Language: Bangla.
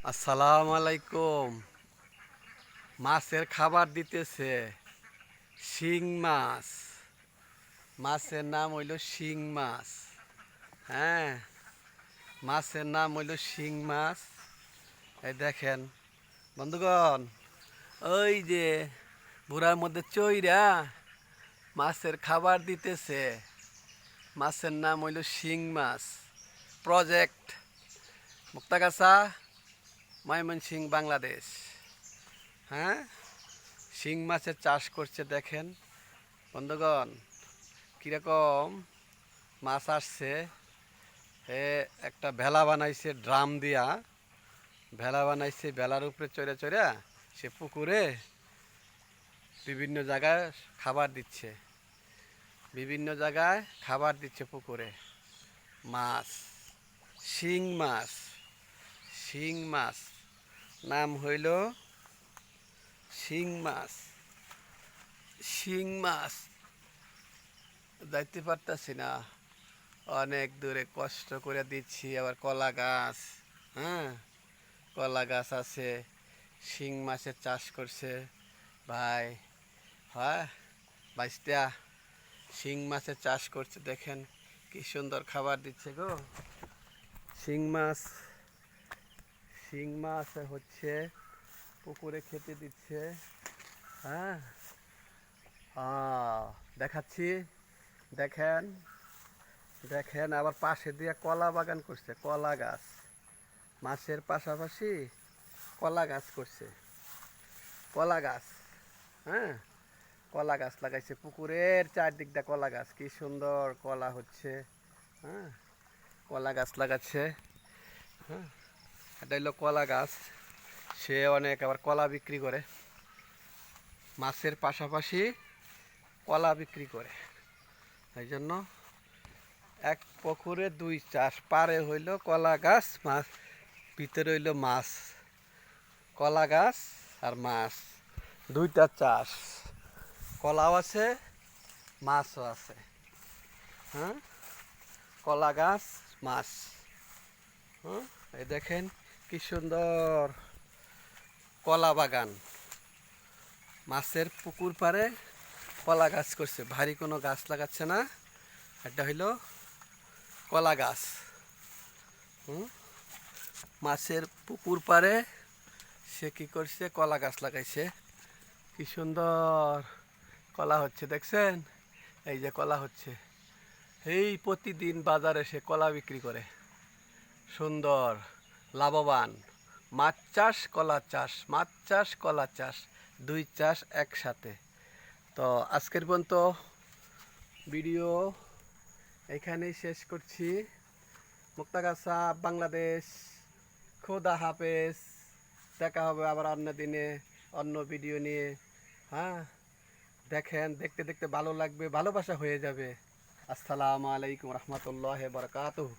আসসালামু আলাইকুম। মাছের খাবার দিতেছে শিং মাছ। মাছের নাম হইল শিং মাছ। হ্যাঁ, মাছের নাম হইল শিং মাছ। এই দেখেন বন্ধুগণ, ওই যে বুড়ার মধ্যে চইরা মাছের খাবার দিতেছে। মাছের নাম হইল শিং মাছ। প্রজেক্ট মুক্তাগাছা, ময়মনসিংহ, বাংলাদেশ। হ্যাঁ, শিং মাছের চাষ করছে দেখেন বন্ধুগণ, কীরকম মাছ আসছে। একটা ভেলা বানাইছে, ড্রাম দিয়া ভেলা বানাইছে। ভেলার উপরে চড়ে চড়ে সে পুকুরে বিভিন্ন জায়গায় খাবার দিচ্ছে। বিভিন্ন জায়গায় খাবার দিচ্ছে পুকুরে। মাছ শিং মাছ। শিং মাছ নাম হইল শিং মাছ। শিং মাছ যাইতে পারতাছি না, অনেক দূরে কষ্ট করে দিচ্ছি। আবার কলা গাছ, হ্যাঁ, কলা গাছ আছে। শিং মাছের চাষ করছে ভাই। হ্যাঁ, বাইশটা শিং মাছের চাষ করছে। দেখেন কি সুন্দর খাবার দিচ্ছে গো। শিং মাছ, শিং মাছ হচ্ছে পুকুরে খেতে দিচ্ছে। হ্যাঁ, দেখাচ্ছি, দেখেন দেখেন। আবার পাশে দিয়ে কলা বাগান করছে, কলা গাছ। মাছের পাশাপাশি কলা গাছ করছে, কলা গাছ। হ্যাঁ, কলা গাছ লাগাইছে পুকুরের চারদিকটা। কলা গাছ, কি সুন্দর কলা হচ্ছে। হ্যাঁ, কলা গাছ লাগাচ্ছে। হ্যাঁ, এটা হলো কলা গাছ। সে অনেক আবার কলা বিক্রি করে, মাছের পাশাপাশি কলা বিক্রি করে। এই জন্য এক পুকুরে দুই চাষ। পারে হইল কলা গাছ, মাছ ভিতরে হইল মাছ। কলা গাছ আর মাছ, দুইটা চাষ। কলাও আছে, মাছও আছে। হ্যাঁ, কলা গাছ, মাছ। হ্যাঁ, এই দেখেন কি সুন্দর কলা বাগান। মাছের পুকুর পাড়ে কলা গাছ করছে। ভারী কোনো গাছ লাগাচ্ছে না, এটা হইল কলা গাছ। মাছের পুকুর পাড়ে সে কি করছে, কলা গাছ লাগাইছে। কি সুন্দর কলা হচ্ছে দেখছেন। এই যে কলা হচ্ছে, এই প্রতিদিন বাজারে সে কলা বিক্রি করে। সুন্দর লাভবান। মাছ চাষ, কলা চাষ, মাছ চাষ, কলা চাষ, দুই চাষ একসাথে। তো আজকের পর্যন্ত ভিডিও এখানেই শেষ করছি। মুক্তাগাছা, বাংলাদেশ। খোদা হাফেজ। দেখা হবে আবার অন্য দিনে অন্য ভিডিও নিয়ে। হ্যাঁ, দেখেন, দেখতে দেখতে ভালো লাগবে, ভালোবাসা হয়ে যাবে। আসসালামু আলাইকুম রহমতুল্লাহ বারাকাতুহু।